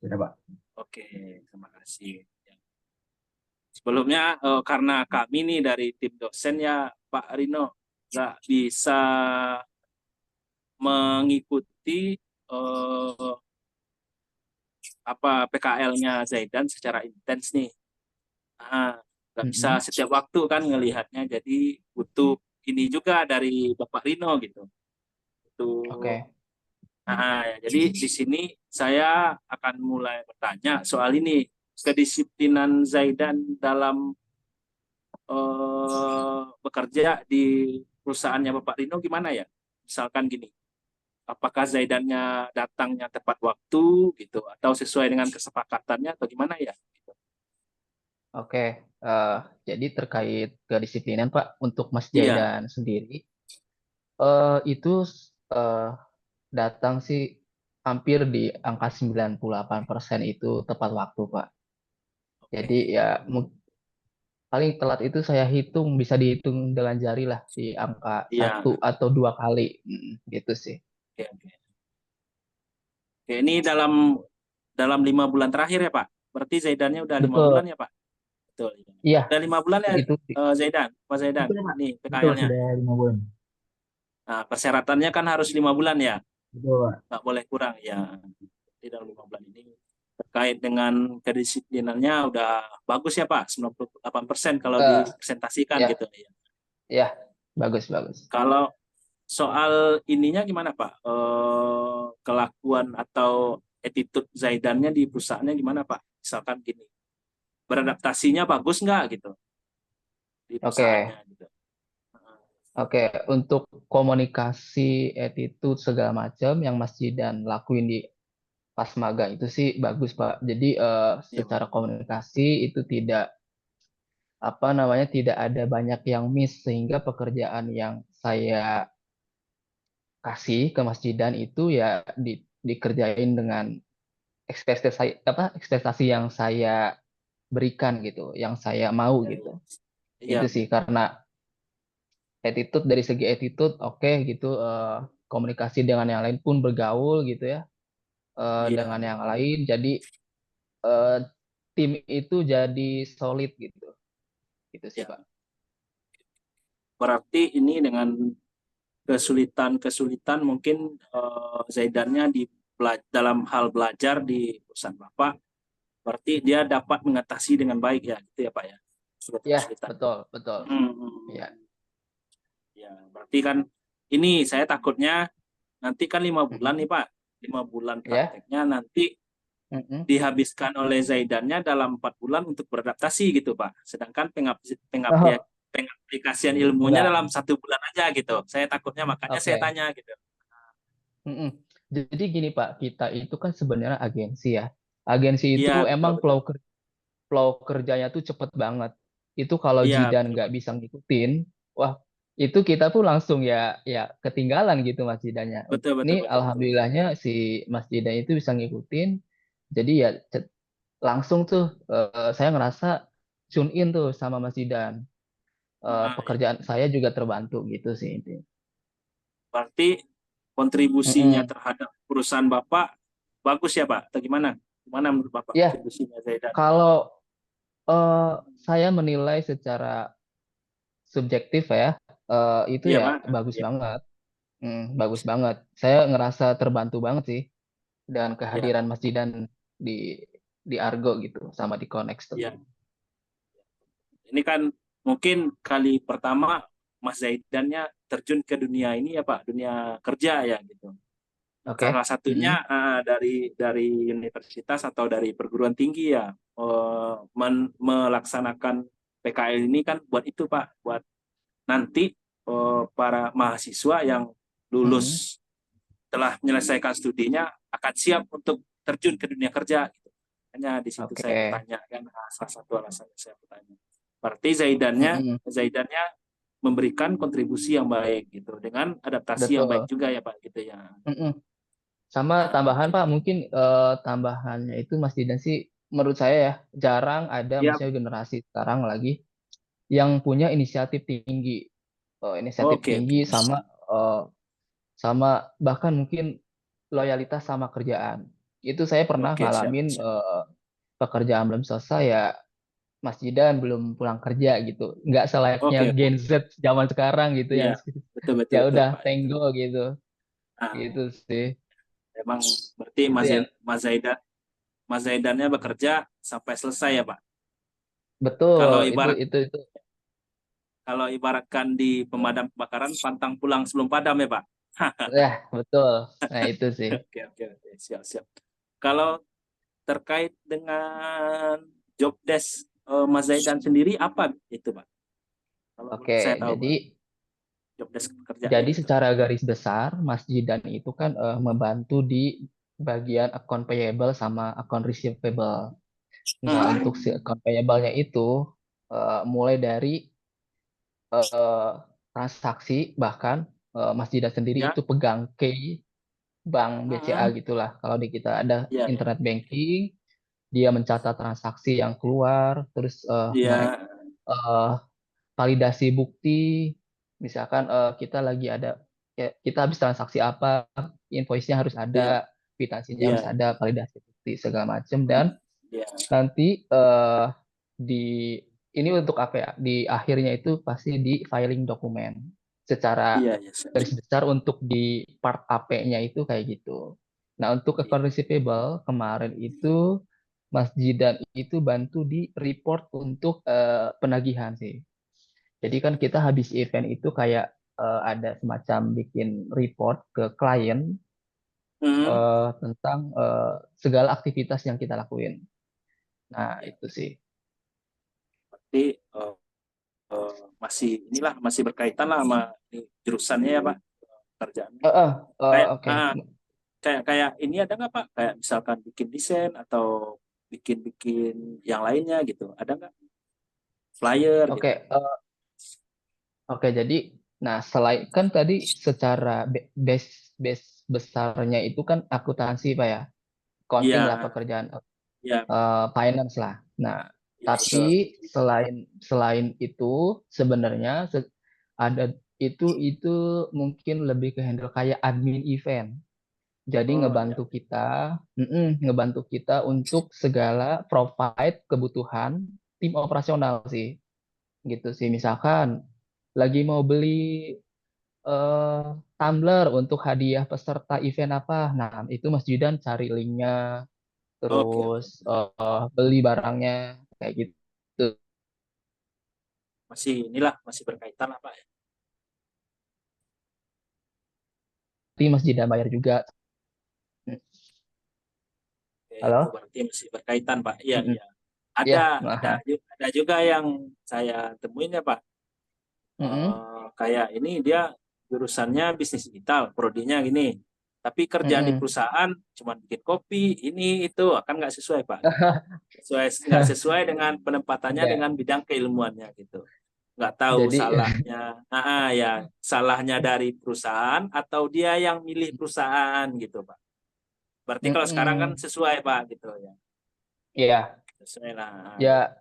Sudah, Pak. Oke, terima kasih. Sebelumnya karena kami nih dari tim dosen ya Pak Rino nggak bisa mengikuti eh, apa PKL-nya Zaidan secara intens nih. Ah, nggak bisa Mm-mm. setiap waktu kan ngelihatnya, jadi butuh ini juga dari Bapak Rino gitu. Butuh. Oke. Jadi di sini saya akan mulai bertanya soal ini kedisiplinan Zaidan dalam bekerja di perusahaannya Bapak Rino gimana ya? Misalkan gini, apakah Zaidannya datangnya tepat waktu gitu atau sesuai dengan kesepakatannya atau gimana ya? Gitu. Oke. Eh, jadi terkait kedisiplinan, Pak, untuk Mas Iya, Jaidan sendiri, itu eh, datang sih hampir di angka 98% itu tepat waktu, Pak. oke. Jadi ya paling telat itu saya hitung bisa dihitung dengan jari lah di angka Iya, satu atau dua kali. Gitu sih. oke, oke. Oke, ini dalam 5 bulan terakhir ya Pak. Berarti Zaidannya udah 5 bulan Betul. ya Pak. Betul. Iya, Udah 5 bulan ya itu sih. Zaidan, Pak Zaidan. Betul, Pak. Ini Betul, PKL-nya. sudah 5 bulan. Nah, persyaratannya kan harus 5 bulan ya, Betul, Pak. nggak boleh kurang ya. Jadi dalam 5 bulan ini terkait dengan kedisiplinannya udah bagus ya Pak, 98% kalau Eh, dipresentasikan ya, gitu ya. ya, bagus, bagus. Kalau soal ininya gimana Pak? Kelakuan atau attitude Zaidannya di perusahaannya gimana Pak? Misalkan gini, beradaptasinya bagus nggak gitu di Oke, perusahaannya gitu. oke. Untuk komunikasi, attitude segala macam yang Mas Jidan lakuin di pas magang itu sih bagus, Pak. Jadi Iya Pak. secara komunikasi itu tidak apa namanya tidak ada banyak yang miss sehingga pekerjaan yang saya kasih ke Mas Jidan itu ya dikerjain dengan ekspektasi yang saya berikan gitu, yang saya mau Iya, gitu. iya. Iya, Itu sih karena attitude dari segi attitude oke gitu, komunikasi dengan yang lain pun bergaul gitu ya, dengan iya, yang lain jadi eh, tim itu jadi solid gitu. Gitu sih, iya. Pak. Berarti ini dengan kesulitan-kesulitan mungkin Zaidannya dalam hal belajar di perusahaan Bapak, berarti dia dapat mengatasi dengan baik ya, gitu ya Pak ya, Ya, kesulitan-kesulitan. betul, betul. Hmm, hmm, Ya, hmm. Ya, berarti kan ini saya takutnya nanti kan 5 bulan nih mm-mm. Pak, 5 bulan Ya, prakteknya nanti mm-mm. dihabiskan oleh Zaidannya dalam 4 bulan untuk beradaptasi gitu Pak. Sedangkan Oh, pengaplikasian ilmunya enggak. dalam 1 bulan aja gitu. Saya takutnya makanya saya Oke. tanya gitu. Mm-mm. Jadi gini, Pak, kita itu kan sebenarnya agensi ya. Agensi Iya, itu betul emang betul. flow kerjanya tuh cepet banget. Itu kalau Iya, Jidan betul nggak betul. bisa ngikutin, wah itu kita tuh langsung ya ya ketinggalan gitu Mas Jidannya. Betul Ini betul betul betul. alhamdulillahnya si Mas Jidan itu bisa ngikutin. Jadi ya langsung tuh saya ngerasa tune in tuh sama Mas Jidan. Iya. Pekerjaan saya juga terbantu gitu sih intinya. Berarti kontribusinya Mm-mm. terhadap perusahaan Bapak bagus ya Pak? Atau gimana? Gimana menurut Bapak Ya, kontribusinya Zaidan? kalau eh, saya menilai secara subjektif ya, itu Iya ya Pak. bagus Iya. banget. Bagus banget. Saya ngerasa terbantu banget sih dengan Iya. kehadiran Mas Jidan di di Argo gitu sama di Konex tuh. Iya. Ini kan mungkin kali pertama Mas Zaidannya terjun ke dunia ini ya Pak, dunia kerja ya gitu. Oke. Salah satunya Mm-mm. dari universitas atau dari perguruan tinggi ya, melaksanakan PKL ini kan buat itu Pak, buat nanti para mahasiswa yang Mm-mm. lulus telah menyelesaikan studinya akan siap untuk terjun ke dunia kerja gitu. Hanya di situ saya Oke. bertanya kan, salah satu alasan saya bertanya. Berarti Mm-mm. Zaidannya memberikan kontribusi yang baik gitu dengan adaptasi yang baik Betul. juga ya Pak gitu ya. Mm-mm. Sama tambahan Oke. Pak, mungkin tambahannya itu Mas Jidan sih menurut saya ya jarang ada Ya, maksudnya generasi sekarang lagi yang punya inisiatif tinggi. Inisiatif oke tinggi oke. sama eh, sama bahkan mungkin loyalitas sama kerjaan. Itu saya pernah Oke, siap, ngalamin siap. pekerjaan belum selesai ya Mas Jidan belum pulang kerja gitu. Nggak selayaknya Oke, Gen Z zaman sekarang gitu iya, yang betul, betul, ya betul, udah Pak. tenggo gitu. Ah, Gitu sih. emang berarti Itu yang Mas Zaidannya bekerja sampai selesai ya, Pak? betul. Kalau Itu ibarat itu itu. kalau ibaratkan di pemadam kebakaran, pantang pulang sebelum padam ya, Pak? Ya, betul. Nah, itu sih. Oke, oke, oke, siap, siap. Kalau terkait dengan job desk Mas Zaidan sendiri apa itu, Pak? Kalau boleh saya Oke, tahu, Pak, job desk pekerjaannya jadi gitu. secara garis besar Mas Jidan itu kan membantu di bagian account payable sama account receivable. Nah, untuk si Hmm, account payable-nya itu mulai dari eh, transaksi, bahkan Mas Jidan sendiri ya, itu pegang key bank BCA hmm, gitulah. Kalau di kita ada ya, ya, internet banking, dia mencatat transaksi yang keluar, terus ya, eh, validasi bukti, misalkan kita lagi ada, ya, kita habis transaksi apa, invoice-nya harus ya, ada, kwitansinya harus ya, ada, validasi bukti segala macam, hmm, dan ya, nanti di ini untuk apa ya? Di akhirnya itu pasti di filing dokumen. Secara iya, ya, siap, garis siap. besar untuk di part AP-nya itu kayak gitu. Nah, untuk Iya, account receivable kemarin itu Mas Jidan itu bantu di report untuk penagihan sih. Jadi kan kita habis event itu kayak ada semacam bikin report ke klien hmm, tentang segala aktivitas yang kita lakuin. Nah, ya. itu sih. Berarti masih inilah masih berkaitan lah sama ini, jurusannya ya, Pak, kerjaannya. Eh, eh, Kayak oke. kayak kayak ini ada nggak, Pak? Kayak misalkan bikin desain atau bikin-bikin yang lainnya gitu. Ada nggak? Flyer Oke, gitu. oke. Jadi, nah selain kan tadi secara base besarnya itu kan akuntansi, Pak ya, Iya, accounting lah pekerjaan iya, finance lah. Nah, iya, tapi betul. selain selain itu sebenarnya ada itu mungkin lebih ke handle kayak admin event. Jadi Oh, iya. ngebantu kita untuk segala provide kebutuhan tim operasional sih, gitu sih. Misalkan lagi mau beli eh, tumbler untuk hadiah peserta event apa, nah itu Mas Jidan cari linknya, Oke, terus oke. beli barangnya kayak gitu. Masih inilah masih berkaitan lah, Pak, ya. Tapi Mas Jidan bayar juga. Hmm. Oke, itu Halo? berarti masih berkaitan, Pak. Iya, Mm-mm. iya. Ya, Ada nah. ada juga yang saya temuin ya, Pak. Mm-mm. Kayak ini dia jurusannya bisnis digital, prodinya gini. Tapi kerja di Mm-mm. perusahaan cuma bikin kopi, ini itu akan nggak sesuai, Pak. Nggak sesuai dengan penempatannya Enggak. dengan bidang keilmuannya gitu. Nggak tahu Jadi salahnya, ya salahnya dari perusahaan atau dia yang milih perusahaan gitu, Pak. Berarti kalau sekarang kan mm-mm. sesuai, Pak, gitu ya. Ya, Sesuai lah. Ya.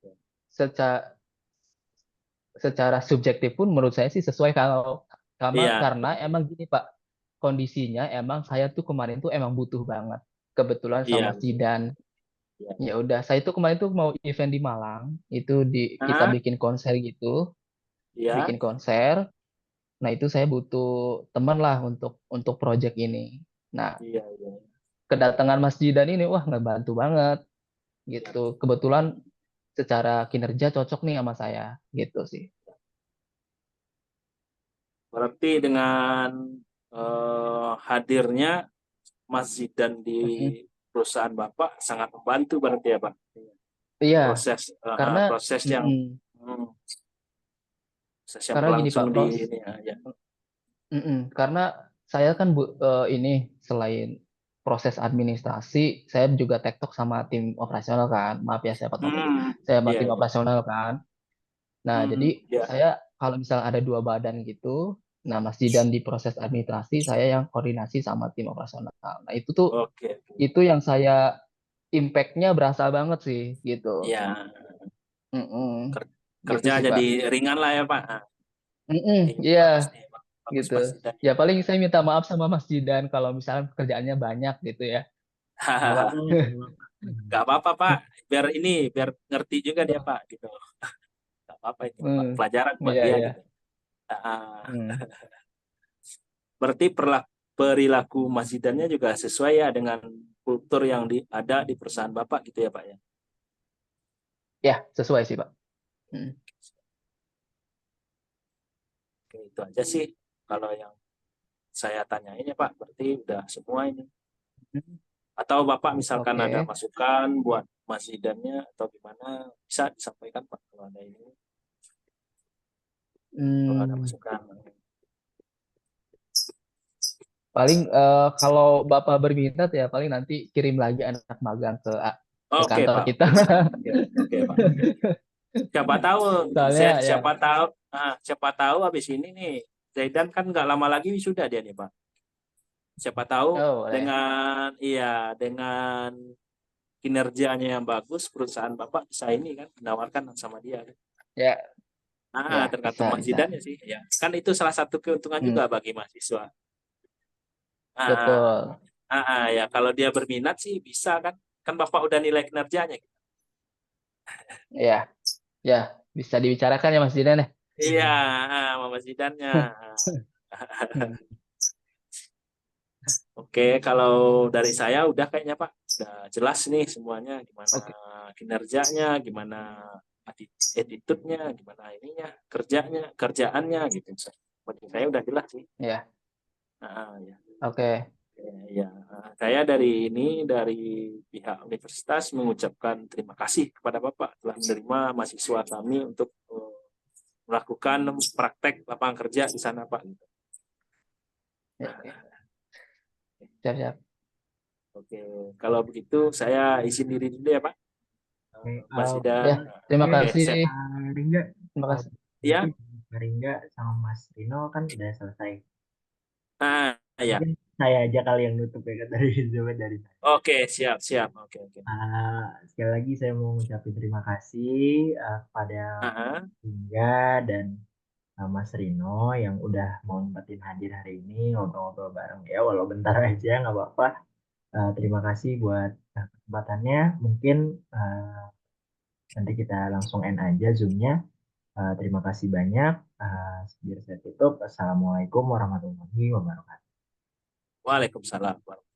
ya secara secara subjektif pun menurut saya sih sesuai kalau Iya, karena emang gini Pak, kondisinya emang saya tuh kemarin tuh emang butuh banget. Kebetulan sama iya, Mas Jidan. iya. Ya udah, saya tuh kemarin tuh mau event di Malang, itu kita Nah, bikin konser gitu, iya, bikin konser. Nah, itu saya butuh teman lah untuk project ini. Nah, iya, iya. kedatangan Mas Jidan ini wah ngebantu banget gitu. Kebetulan secara kinerja cocok nih sama saya gitu sih. Berarti dengan hadirnya Mas Zidan di Mm-mm. perusahaan Bapak sangat membantu berarti ya, Pak. Iya, karena Proses yang mm-mm. hmm, proses yang Karena gini berlangsung Pak, di ini ya. Ya. karena saya kan ini selain proses administrasi, saya juga tektok sama tim operasional kan. Maaf ya saya potong dikit. Hmm, Saya sama iya, tim iya. operasional kan. Nah, jadi Ya, saya kalau misalnya ada dua badan gitu, nah Mas Jidan di proses administrasi, saya yang koordinasi sama tim operasional. Nah, oke. itu yang saya impact-nya berasa banget sih gitu. Ya, Mm-mm. Gitu kerja sih jadi Pak. ringan lah ya, Pak. Mm-mm. Ini Iya, bagus nih, bagus gitu. Mas Zidan. Ya paling saya minta maaf sama Mas Jidan kalau misalnya kerjaannya banyak gitu ya. Nggak apa-apa, nggak apa-apa. Nggak apa-apa Pak, biar ngerti juga dia Pak gitu. Nggak apa-apa itu Pak, Hmm, pelajaran buat iya dia iya. gitu. Ah, Hmm. berarti perilaku Mas Zidannya juga sesuai ya dengan kultur yang ada di perusahaan Bapak gitu ya Pak ya. Ya, sesuai sih, Pak. Hmm. Oke, itu aja sih kalau yang saya tanyain ya Pak, berarti udah semua ini. Atau Bapak misalkan ada Oke. masukan buat Mas Zidannya atau gimana, bisa disampaikan Pak kalau ada ini, kalau ada Hmm. masukan. Paling kalau Bapak berminat ya paling nanti kirim lagi anak magang ke Oke kantor Pak, kita. oke. Oke, oke Pak. Siapa tahu, Soalnya ya, siapa tahu habis ini nih, Zaidan kan nggak lama lagi wisuda dia nih Pak. Siapa tahu oh boleh. dengan kinerjanya yang bagus, perusahaan Bapak bisa ini kan menawarkan sama dia. Ya, ya Tergantung bisa Mas bisa. Zidannya sih. Ya, kan itu salah satu keuntungan Hmm, juga bagi mahasiswa. Ah, betul. ya kalau dia berminat sih bisa kan. Kan Bapak udah nilai kinerjanya. Ya, ya bisa dibicarakan ya Mas Dinan ya. Iya, sama Mas Zidannya. Hmm, Oke, kalau dari saya udah kayaknya Pak, udah jelas nih semuanya gimana Oke. kinerjanya, gimana attitude-nya, gimana ininya, kerjaannya gitu. Bagi saya udah jelas sih. Ya, Ya. oke. Ya, saya dari pihak universitas mengucapkan terima kasih kepada Bapak telah menerima mahasiswa kami untuk melakukan praktek lapangan kerja di sana Pak. Ya, oke. Siap, siap. Oke, kalau begitu saya izin diri dulu ya Pak. Oke, Mas Idan. Ya, terima oke, Oke, kasih. siap. Ringga, Terima oh, kasih. berarti Ya, Mas Ringga sama Mas Rino kan udah selesai. ya. Mungkin saya aja kali yang nutup ya kan dari dari saya. Oke, siap, siap. Oke, oke. Sekali lagi saya mau ngucapin terima kasih kepada Ah, Ringga dan Mas Rino yang udah mau nempatin hadir hari ini ngobrol-ngobrol bareng ya walau bentar aja nggak apa-apa. Terima kasih buat kesempatannya. Mungkin uh, nanti kita langsung end aja Zoom-nya. Terima kasih banyak. Biar saya tutup. Assalamualaikum warahmatullahi wabarakatuh. Waalaikumsalam.